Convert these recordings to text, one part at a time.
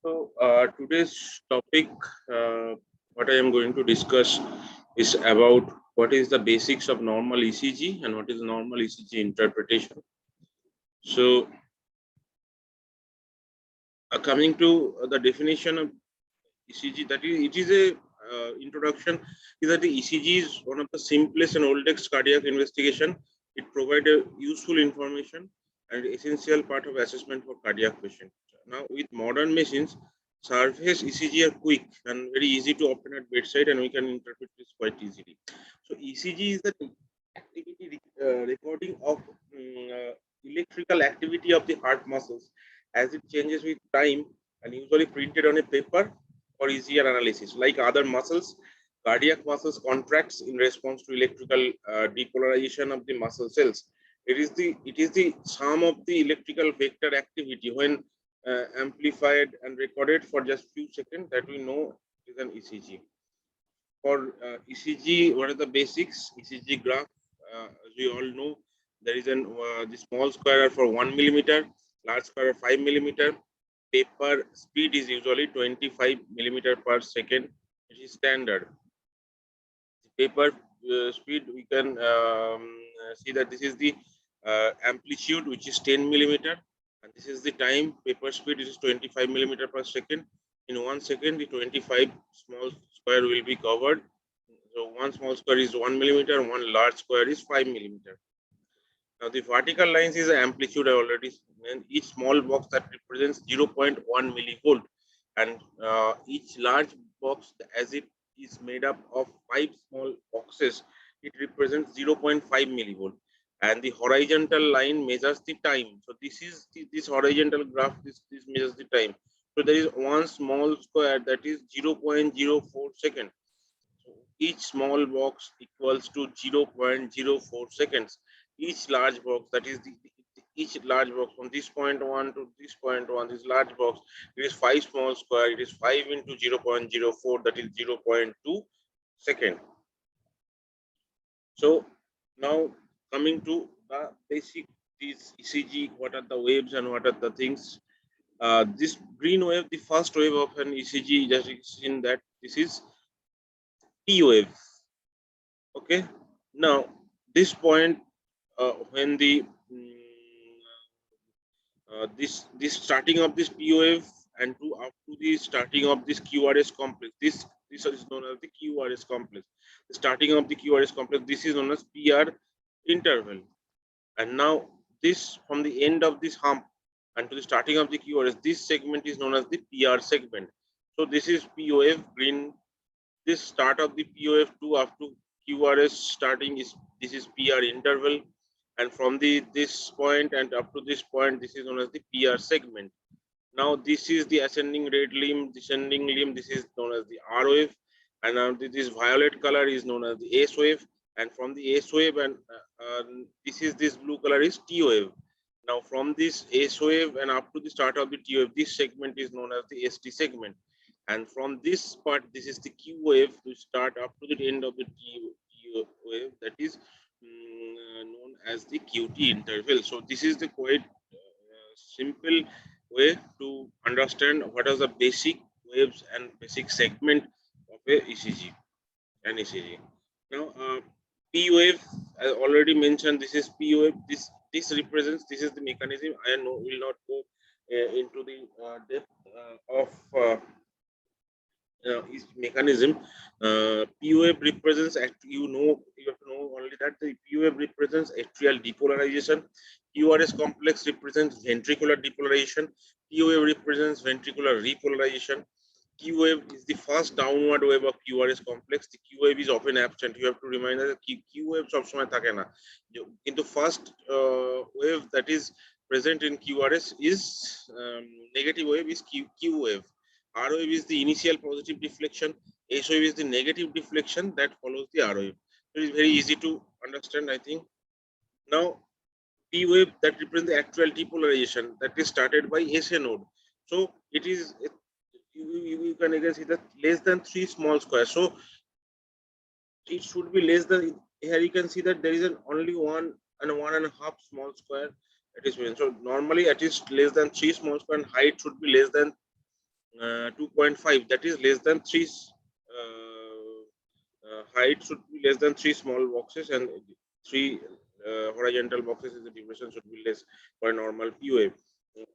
So today's topic, what I am going to discuss is about what is the basics of normal ECG and what is normal ECG interpretation. So coming to the definition of ECG, that is, it is a introduction. Is that the ECG is one of the simplest and oldest cardiac investigation. It provides a useful information and essential part of assessment for cardiac patients. Now, with modern machines, surface ECG are quick and very easy to open at bedside, and we can interpret this quite easily. So, ECG is the activity recording of electrical activity of the heart muscles as it changes with time, and usually printed on a paper for easier analysis. Like other muscles, cardiac muscles contracts in response to electrical depolarization of the muscle cells. It is the sum of the electrical vector activity when amplified and recorded for just few seconds that we know is an ECG. For ECG, what are the basics? ECG graph, as we all know, there is the small square for 1 millimeter, large square 5 millimeter. Paper speed is usually 25 millimeter per second. It is standard. The paper speed, we can see that this is the amplitude, which is 10 millimeter, and this is the time. Paper speed is 25 millimeter per second. In 1 second, the 25 small square will be covered. So one small square is 1 millimeter, one large square is 5 millimeter. Now the vertical lines is the amplitude I already mentioned. Each small box that represents 0.1 millivolt, and each large box, as it is made up of 5 small boxes, it represents 0.5 millivolt. And the horizontal line measures the time. So this is this horizontal graph. This measures the time. So there is one small square that is 0.04 second. So each small box equals to 0.04 seconds. Each large box, that is each large box from this point 1 to this point 1, this large box, it is 5 small square. It is 5 into 0.04, that is 0.2 second. So now coming to the basic, these ECG, what are the waves and what are the things. This green wave, the first wave of an ECG, just in that this is P wave. Okay, now this point, when the this starting of this P wave and to up to the starting of this QRS complex, this is known as the QRS complex. The starting of the QRS complex, this is known as PR interval. And now this, from the end of this hump and to the starting of the QRS, this segment is known as the PR segment. So this is P wave green. This start of the P wave to up to QRS starting is, this is PR interval, and from this point and up to this point, this is known as the PR segment. Now this is the ascending red limb, descending limb, this is known as the R wave, and now this violet color is known as the S wave, and from the S wave and this blue color is T wave. Now from this S wave and up to the start of the T wave, this segment is known as the ST segment, and from this part, this is the Q wave to start up to the end of the T wave, that is known as the QT interval. So this is the quite simple way to understand what are the basic waves and basic segment of a ECG and ECG. Now P wave, I already mentioned, this is P wave. This represents, this is the mechanism. I will not go into the depth of its mechanism. P wave represents, you have to know only that the P wave represents atrial depolarization. QRS complex represents ventricular depolarization. P wave represents ventricular repolarization. Q wave is the first downward wave of QRS complex. The Q wave is often absent. You have to remind that Q wave সব সময় থাকে না. Into first wave that is present in QRS is negative wave is Q wave. R wave is the initial positive deflection. S wave is the negative deflection that follows the R wave. So it is very easy to understand, I think. Now P wave, that represents the atrial depolarization, that is started by SA node. So it is, you can again see that less than 3 small squares. So it should be less than, here you can see that there is only 1 and 1.5 small square. It is, so normally at least less than 3 small square, and height should be less than 2.5, that is less than 3. Height should be less than 3 small boxes, and 3 horizontal boxes is the duration should be less for a normal POF.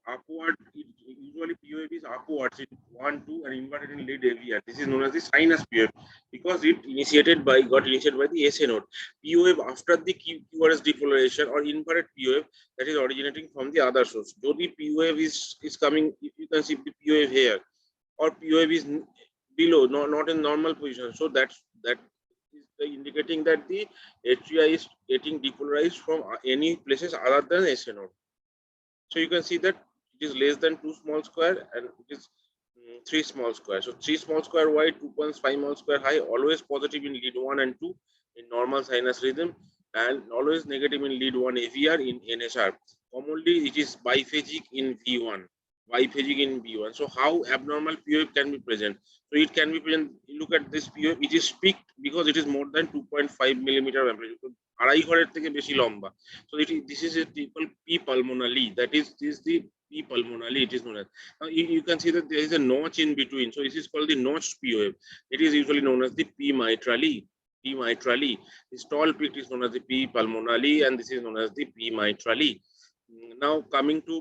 Upward, usually POF is upwards in 1, 2, and inverted in lead AVR. This is known as the sinus POF because it got initiated by the SA node. POF after the QRS depolarization or inverted POF that is originating from the other source. Though the POF is coming, if you can see the POF here, or POF is below, not in normal position. So that is indicating that the atria is getting depolarized from any places other than SA node. So you can see that it is less than 2 small square and it is 3 small square. So 3 small square wide, 2.5 small square high, always positive in lead 1 and 2 in normal sinus rhythm, and always negative in lead 1 AVR in NSR. Commonly it is biphasic in V1. Biphasic in V1. So how abnormal POF can be present? So it can be present. Look at this POF. It is peaked because it is more than 2.5 millimeter amplitude. আড়াই ঘরের থেকে বেশি লম্বা. So this is a triple P pulmonally. That is the P pulmonally. It is known as. Now you can see that there is a notch in between. So this is called the notched POF. It is usually known as the P mitrally. P mitrally. This tall peak is known as the P pulmonally, and this is known as the P mitrally. Now coming to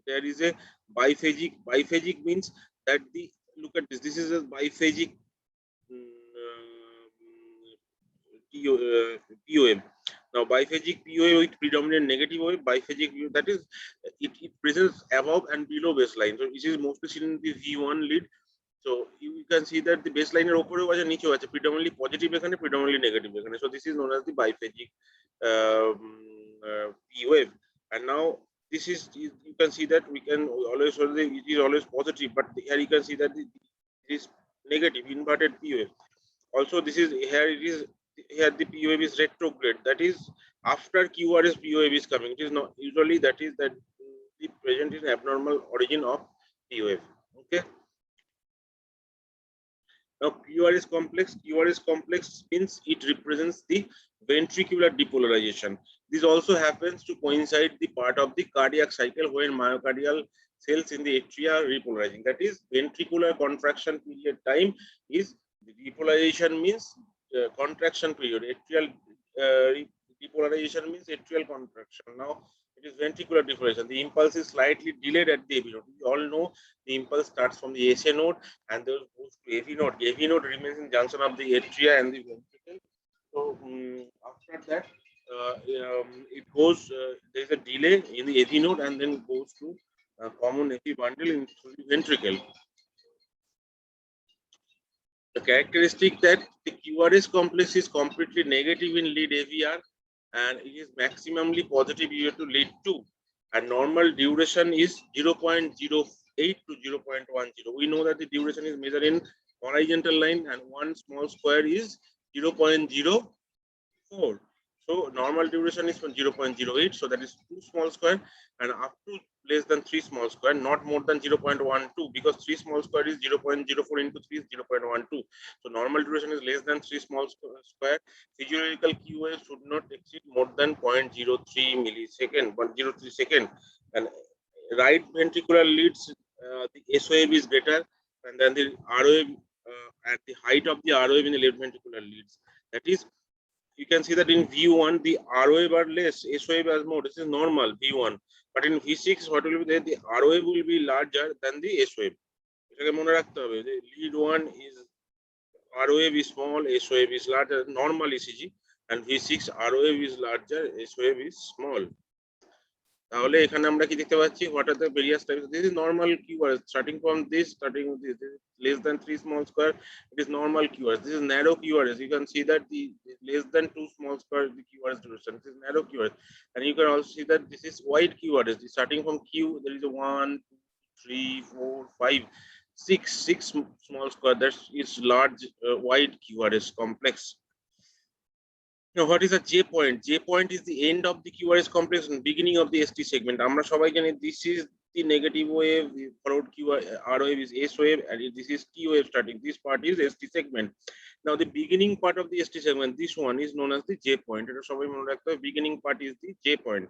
there is a biphasic. Biphasic means that the, look at this. This is a biphasic POM. Now biphasic POM with predominant negative wave, biphasic POM, that is it presents above and below baseline. So this is mostly seen in the V1 lead. So you can see that the baseline er opore আছে নিচেও আছে, predominantly positive এখানে, predominantly negative এখানে. So this is known as the biphasic P wave. And now this is, you can see that we can always show that it is always positive, but here you can see that it is negative, inverted P wave. Also this is here, it is here the P wave is retrograde, that is after QRS P wave is coming. It is not usually that the present is abnormal origin of P wave. Okay. Now QRS complex means it represents the ventricular depolarization. This also happens to coincide the part of the cardiac cycle when myocardial cells in the atria are repolarizing. That is ventricular contraction period time is the depolarization means contraction period. Atrial depolarization means atrial contraction. Now it is ventricular depolarization. The impulse is slightly delayed at the AV node. We all know the impulse starts from the SA node and then goes to AV node. The AV node remains in junction of the atria and the ventricle. So after that, it goes. There is a delay in the AV node and then goes to common AV bundle into the ventricle. The characteristic that the QRS complex is completely negative in lead AVR and it is maximally positive here to lead 2, and normal duration is 0.08 to 0.10. We know that the duration is measured in horizontal line and 1 small square is 0.04. So normal duration is from 0.08, so that is 2 small square, and up to less than 3 small square, not more than 0.12, because 3 small square is 0.04 into 3 is 0.12. So normal duration is less than 3 small square. Physiological QA should not exceed more than 0.03 millisecond, 103 second. And right ventricular leads, the S wave is greater, and then the R wave at the height of the R wave in the left ventricular leads. That is, you can see that in V1 the R wave are less, S wave as more. This is normal V1, but in V6 what will be there? The R wave will be larger than the S wave. এটাকে মনে রাখতে হবে যে lead 1 is R wave is small, S wave is larger, normal ECG, and V6 R wave is larger, S wave is small. তাহলে এখানে আমরা কি দেখতে পাচ্ছি, what are the various types? This is normal QRS, starting with this less than 3 small square, it is normal QRS. This is narrow QRS. You can see that the less than 2 small square, the QRS duration. This is narrow QRS, and you can also see that this is wide QRS. Starting from Q, there is a 1, 2, 3, 4, 5, 6 small square. That is large wide QRS complex. Now, what is a J point? J point is the end of the QRS complex and beginning of the ST segment. আমরা সবাই জানি this is the negative wave, the followed R wave is S wave, and this is T wave starting. This part is ST segment. Now, the beginning part of the ST segment, this one is known as the J point. এটা সবাই মনে রাখতে হবে, beginning part is the J point.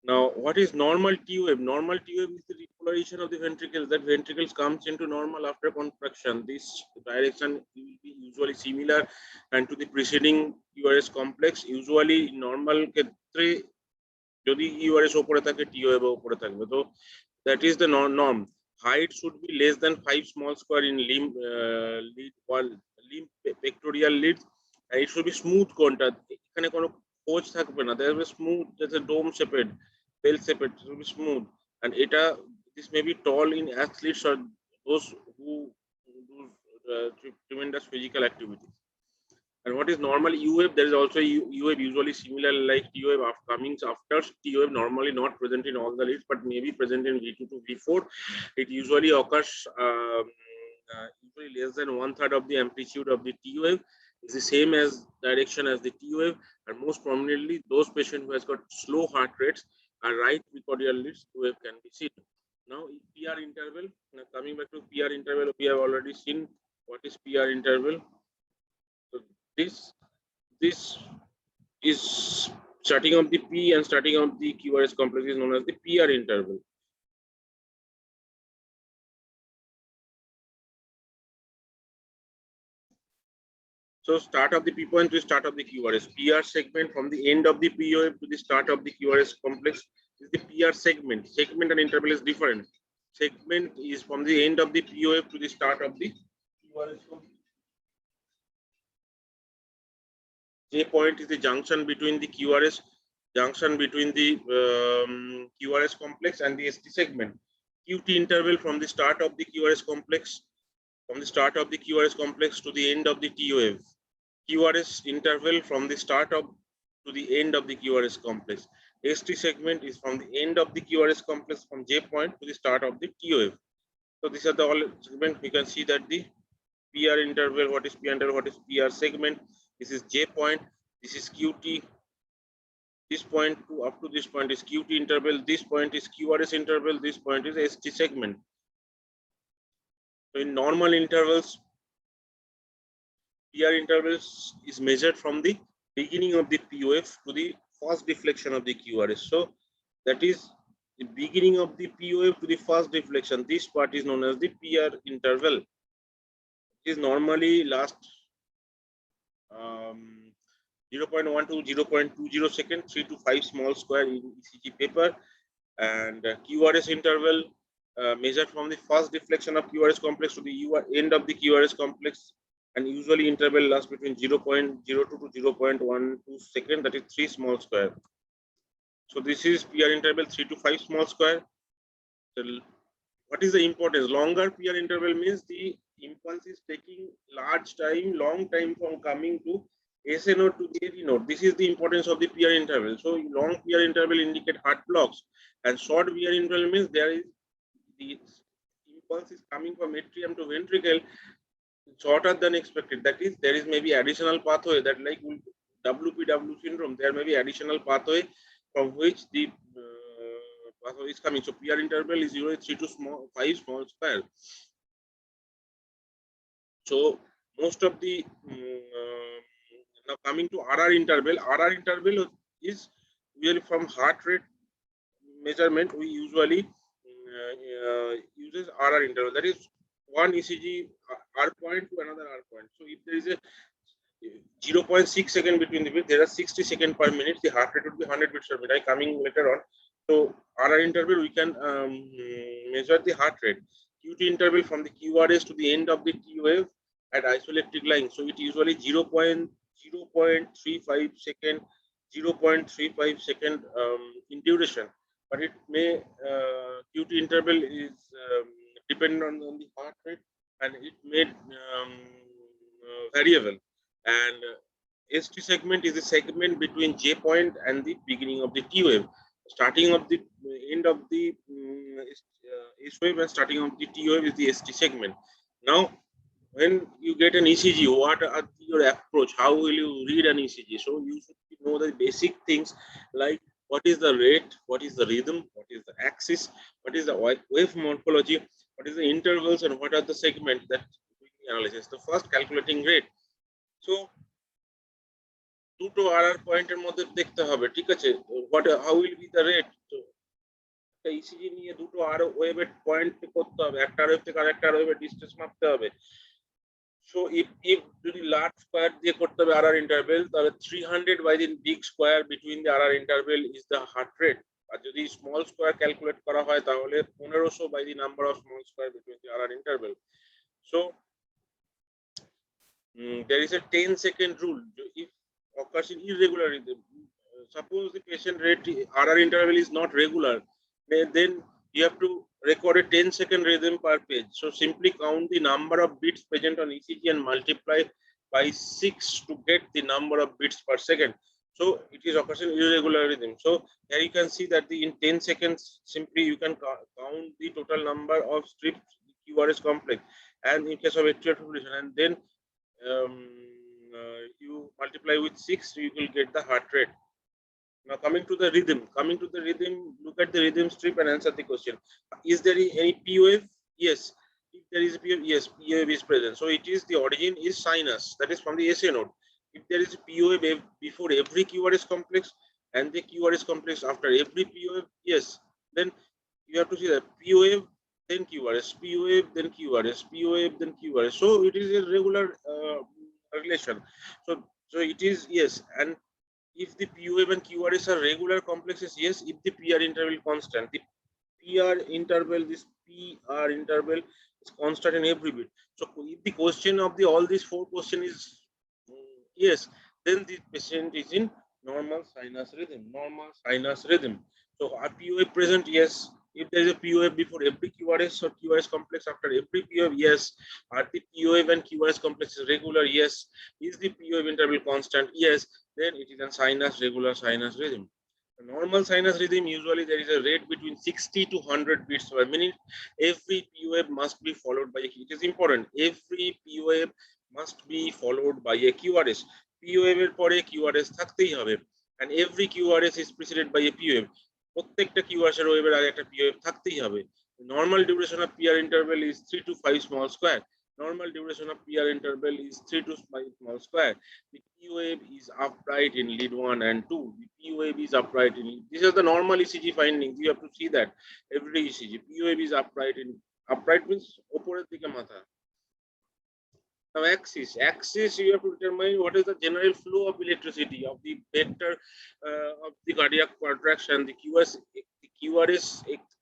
Now, what is normal T wave? Normal T wave is the repolarization of the ventricles. That ventricles comes into normal after contraction. This direction will be usually similar and to the preceding QRS complex. Usually normal ক্ষেত্রে যদি QRS উপরে থাকে T wave উপরে থাকবে। So that is the norm. Height should be less than 5 small square in limb pectoral leads. And it should be smooth contact. এখানে কোনো খোঁজ থাকবে না। There will be smooth, there's a dome shaped, bell shaped, it will be smooth. And this may be tall in athletes or those who do tremendous physical activity. And what is normal U wave? There is also U wave usually similar like T wave coming after T wave, normally not present in all the leads, but may be present in V2 to V4. It usually occurs usually less than 1/3 of the amplitude of the T wave. It's the same as direction as the T wave, and most prominently those patients who has got slow heart rates are right precordial leads wave can be seen. Now PR interval. Now coming back to PR interval, we have already seen what is PR interval. So this is starting of the P and starting of the QRS complex is known as the PR interval. So start of the P point to start of the QRS. PR segment from the end of the POF to the start of the QRS complex is the PR segment. Segment and interval is different. Segment is from the end of the POF to the start of the QRS complex. J point is the junction between the QRS QRS complex and the ST segment. QT interval from the start of the QRS complex to the end of the TOF. QRS interval from the start of to the end of the QRS complex. ST segment is from the end of the QRS complex from J point to the start of the TOF. So these are the all segments. We can see that the PR interval, what is PR interval, what is PR segment. This is J point, this is QT. This point to up to this point is QT interval, this point is QRS interval, this point is ST segment. So in normal intervals, PR intervals is measured from the beginning of the POF to the first deflection of the QRS. So that is the beginning of the POF to the first deflection. This part is known as the PR interval. It is normally last 0.1 to 0.20 seconds, 3 to 5 small square in ECG paper. And QRS interval measured from the first deflection of QRS complex to the end of the QRS complex, and usually interval lasts between 0.02 to 0.12 seconds, that is 3 small square. So this is PR interval 3 to 5 small square. So what is the importance? Longer PR interval means the impulse is taking long time from coming to SA node to the AV node. This is the importance of the PR interval. So long PR interval indicate heart blocks, and short PR interval means there is the impulse is coming from atrium to ventricle shorter than expected. That is, there is maybe additional pathway that like WPW syndrome. There may be additional pathway from which the pathway is coming. So PR interval is usually 3 to 5 small square. So most of the now coming to RR interval. RR interval is usually from heart rate measurement. We usually uses RR interval. That is one ECG R point to another R point. So if there is a 0.6 second between the beats, there are 60 seconds per minute. The heart rate would be 100 beats per minute. Coming later on. So RR interval we can measure the heart rate. QT interval from the QRS to the end of the T wave at isoelectric line. So it usually 0.35 second, 0.35 second in duration. But it may QT interval is dependent on the heart rate, and it may variable. And ST segment is the segment between J point and the beginning of the T wave. Starting of the end of the S wave and starting of the T wave is the ST segment. Now, when you get an ECG, what are your approach? How will you read an ECG? So you should know the basic things like what is the rate, what is the rhythm, what is the axis, what is the wave morphology, what is the intervals, and what are the segments that we analysis. The first, calculating rate. So দুটো RR পয়েন্টের মধ্যে দেখতে হবে, ঠিক আছে, what how will be the rate. So একটা ECG নিয়ে দুটো আর ওয়েভের পয়েন্ট করতে হবে, একটা ওয়েভ থেকে আরেকটা ওয়েভের ডিসটেন্স মাপতে হবে। সো if যদি লার্জ স্কয়ার দিয়ে করতে হবে আর ইন্টারভেল, তাহলে 300 by the big square between the R interval is the heart rate. আর যদি স্মল স্কয়ার ক্যালকুলেট করা হয় তাহলে 1500 by the number of small square between the R interval. So there is a 10-second rule. If occurs in irregular rhythm, suppose the patient rate RR interval is not regular, then you have to record a 10-second rhythm per page. So simply count the number of beats present on ECG and multiply by 6 to get the number of beats per second. So it is occurs in irregular rhythm. So here you can see that in 10 seconds, simply you can count the total number of strips QRS complex, and in case of atrial fibrillation, and then you multiply with 6, you will get the heart rate. Now coming to the rhythm, look at the rhythm strip and answer the question. Is there any P wave? Yes. If there is a P wave, yes, P wave is present. So it is the origin is sinus, that is from the SA node. If there is a P wave before every QRS complex and the QRS complex after every P wave, yes, then you have to see that P wave then QRS, P wave then QRS, P wave then QRS. So it is a regular relation. So it is, yes. And if the P wave and QRS are regular complexes, yes. If the PR interval constant, the PR interval, this PR interval is constant in every bit. So if the question of the all these 4 questions is yes, then the patient is in normal sinus rhythm. So are P wave present? Yes. If there is a P wave before every QRS or QRS complex after every P wave, yes. Are the P wave and QRS complexes regular? Yes. Is the P wave interval constant? Yes. Then it is a regular sinus rhythm. The normal sinus rhythm, usually there is a rate between 60 to 100 beats per minute. Every P wave must be followed by it is important. Every P wave must be followed by a QRS. P wave এর পরে QRS থাকতেই হবে, and every QRS is preceded by a P wave. প্রত্যেকটা QRS এর ওয়েভের আগে একটা P wave থাকতেই হবে। Normal duration of PR interval is 3 to 5 small square. Normal duration of PR interval is 3 to 5 small square. The P wave is upright in lead 1 and 2. The P wave is upright in, these are the normal ECG findings. You have to see that every ECG P wave is upright in, upright means ওপরের দিকে মাথা. Now axis you have to determine what is the general flow of electricity of the vector of the cardiac contraction. The QRS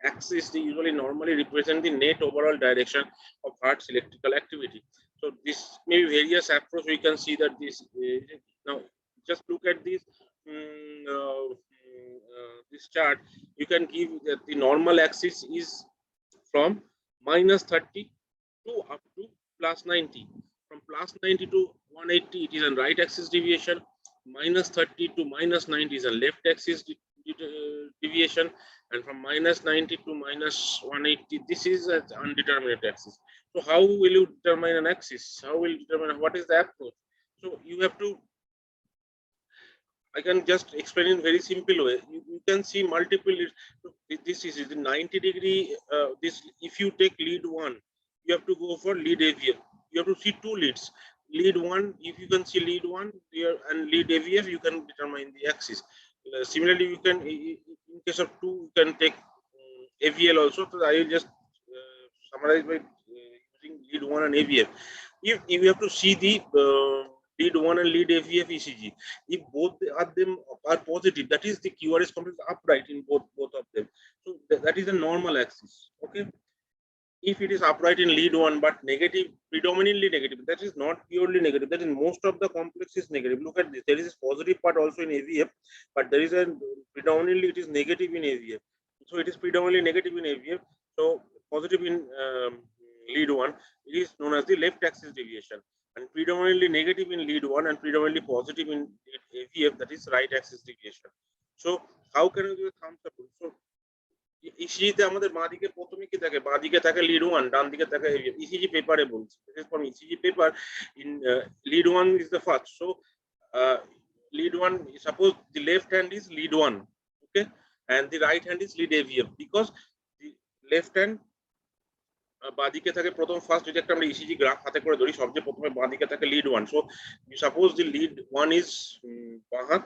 axis usually normally represent the net overall direction of heart's electrical activity. So this may be various approach. We can see that this now just look at this this chart. You can give that the normal axis is from -30 to up to +90. From +90 to 180, it is a right axis deviation. -30 to -90 is a left axis deviation, and from -90 to -180, this is an undeterminate axis. So how will you determine an axis? How will you determine what is the approach? So you have to, I can just explain in very simple way. You can see multiple leads. This is the 90-degree. This, if you take lead 1, you have to go for lead AVF. You have to see 2 leads. Lead 1, if you can see lead 1 here and lead AVF, you can determine the axis. Similarly, you can, in case of 2, you can take AVL also. So I will just summarize by using lead 1 and AVF. If you have to see the lead 1 and lead AVF ECG, if both of them are positive, that is the QRS complex upright in both of them. So that is a normal axis. Okay. If it is upright in lead 1 but negative, predominantly negative, that is not purely negative, that is most of the complex is negative. Look at this, there is a positive part also in AVF, but there is a predominantly it is negative in AVF. So it is predominantly negative in AVF. So positive in lead 1, it is known as the left axis deviation, and predominantly negative in lead 1 and predominantly positive in AVF, that is right axis deviation. So how can we do a thumbs up? So ইসিজিতে আমাদের বাঁদিকে প্রথমে কি থাকে, বাঁদিকে থাকে lead 1, ডান দিকে থাকে এভিএফ। ECG পেপারে বলছি, this is from ECG paper. In lead 1 is the first. So lead 1, suppose the left hand is lead 1, okay, and the right hand is lead AVF, because the left hand বাঁদিকে থাকে প্রথম first. যদি একটা আমরা ECG graph হাতে করে ধরি, সবচেয়ে প্রথমে বাঁদিকে থাকে lead 1. So suppose the lead 1 is বাঁ হাত,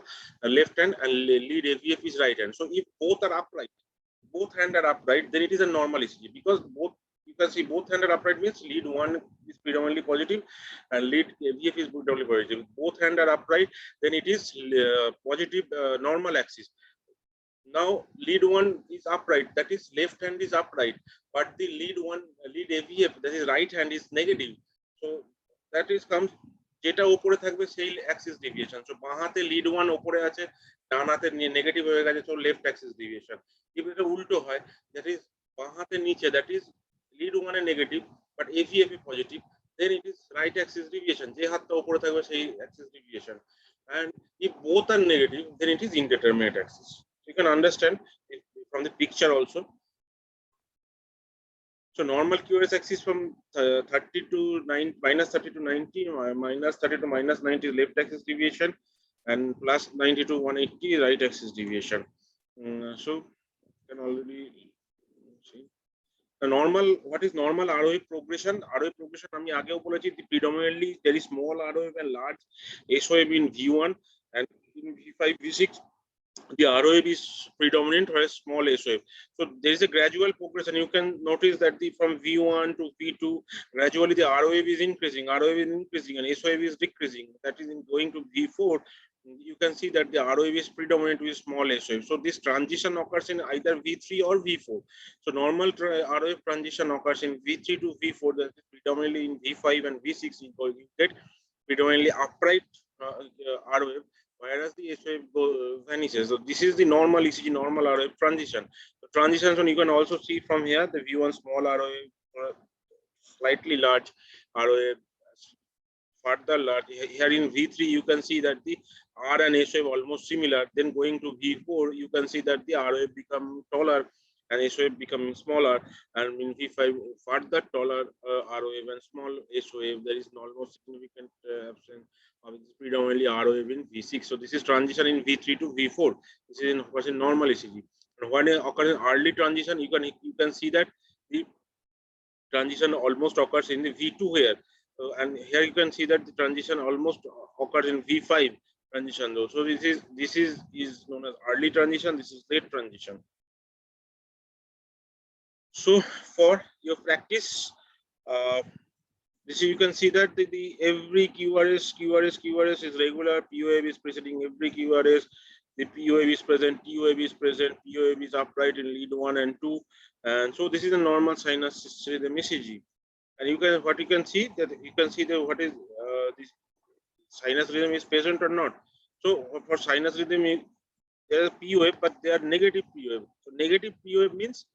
left hand, and lead AVF is right hand. So if both are upright, both hands are upright, then it is a normal ECG, because both, you can see both hands are upright means lead 1 is predominantly positive and lead AVF is predominantly positive. Both hands are upright, then it is positive normal axis. Now lead 1 is upright, that is left hand is upright, but the lead AVF, that is right hand, is negative. So that is comes যেটা উপরে থাকবে সেই Axis deviation. So বাঁ হাতে lead 1 উপরে আছে, ডান হাতে negative হয়ে গেছে, so left Axis deviation. if এটা উল্টো হয়, দ্যাট ইজ বাঁ হাতে নিচে, that is lead 1 A negative but AVF A positive, then it is right axis deviation, যে হাতটা উপরে থাকবে সেই Axis deviation. and if both are negative, then it is indeterminate axis. You can understand it from the picture also. So normal QRS axis from 30 to 9, minus 30 to 90, minus 30 to minus 90 is left axis deviation, and plus 90 to 180 right axis deviation. So you can already see the normal. What is normal ROA progression? ROA progression আমি আগেও বলেছি, predominantly there is small ROA and large SOA in V1, and in V5 V6 the ROA is predominant whereas small SOA. So there is a gradual progression. You can notice that from V1 to V2 gradually the ROA is increasing, and SOA is decreasing. That is in going to V4, you can see that the ROA is predominant with small SOA. So this transition occurs in either V3 or V4. So normal ROA transition occurs in V3 to V4, that is predominantly in V5 and V6 you get predominantly upright ROA, whereas the SOA vanishes. So this is the normal ECG, normal ROA transition. The transitions, you can also see from here the V1 small ROA, slightly large ROA, further large. Here in V3 you can see that the R and SOA almost similar. Then going to V4 you can see that the ROA become taller and SOA becoming smaller, and in V5 further taller ROA and small SOA. There is almost significant absence of predominantly ROA in V6. So this is transition in V3 to V4. This is in normal ECG. And when occurs in early transition, you can see that the transition almost occurs in the V2 here. And here you can see that the transition almost occurs in V5 transition though. So this is known as early transition, this is late transition. So for your practice, this you can see that the every QRS is regular, POAV is preceding every QRS, the POAV is present, TOAV is present, POAV is upright in lead 1 and 2, and so this is a normal sinus rhythm ECG. And what you can see that what is this sinus rhythm is present or not. So for sinus rhythm there is POF, but they are negative POF. So negative POF means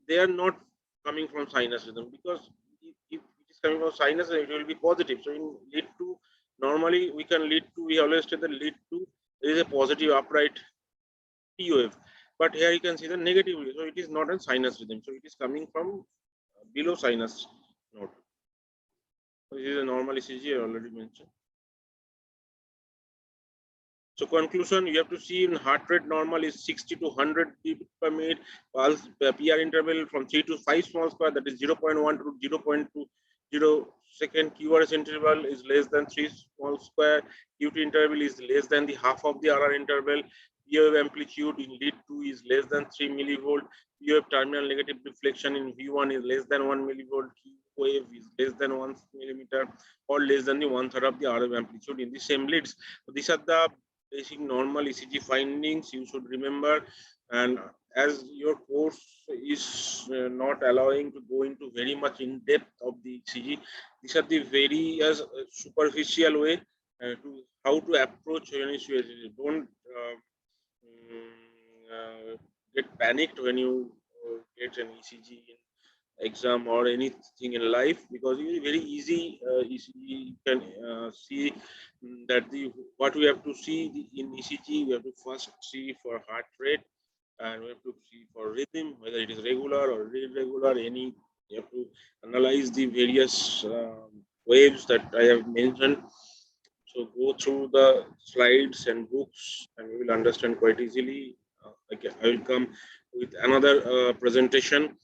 they are not coming from sinus rhythm, because if it is coming from sinus it will be positive. So in lead 2 normally we can lead 2, we always say that lead 2 there is a positive upright POF, but here you can see the negative. So it is not a sinus rhythm, so it is coming from below sinus node. This is a normal ECG I already mentioned. So conclusion, you have to see in heart rate normal is 60 to 100 beat per minute. Pulse PR interval from 3 to 5 small square, that is 0.1 to 0.20 second. QRS interval is less than 3 small square. QT interval is less than the half of the RR interval. POF amplitude in lead 2 is less than 3 millivolt. POF terminal negative deflection in V1 is less than 1 millivolt. Wave is less than 1 millimeter or less than the 1/3 of the RF amplitude in the same leads. So these are the basic normal ECG findings you should remember. And as your course is not allowing to go into very much in depth of the ECG, these are the very superficial way to how to approach any ECG. Don't get panicked when you get an ECG in exam or anything in life, because it is very easy. ECG you can see that what we have to see in ECG, we have to first see for heart rate, and we have to see for rhythm, whether it is regular or irregular. You have to analyze the various waves that I have mentioned. So go through the slides and books and you will understand quite easily. I will come with another presentation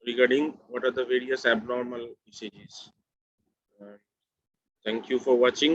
regarding what are the various abnormal ECGs. Thank you for watching.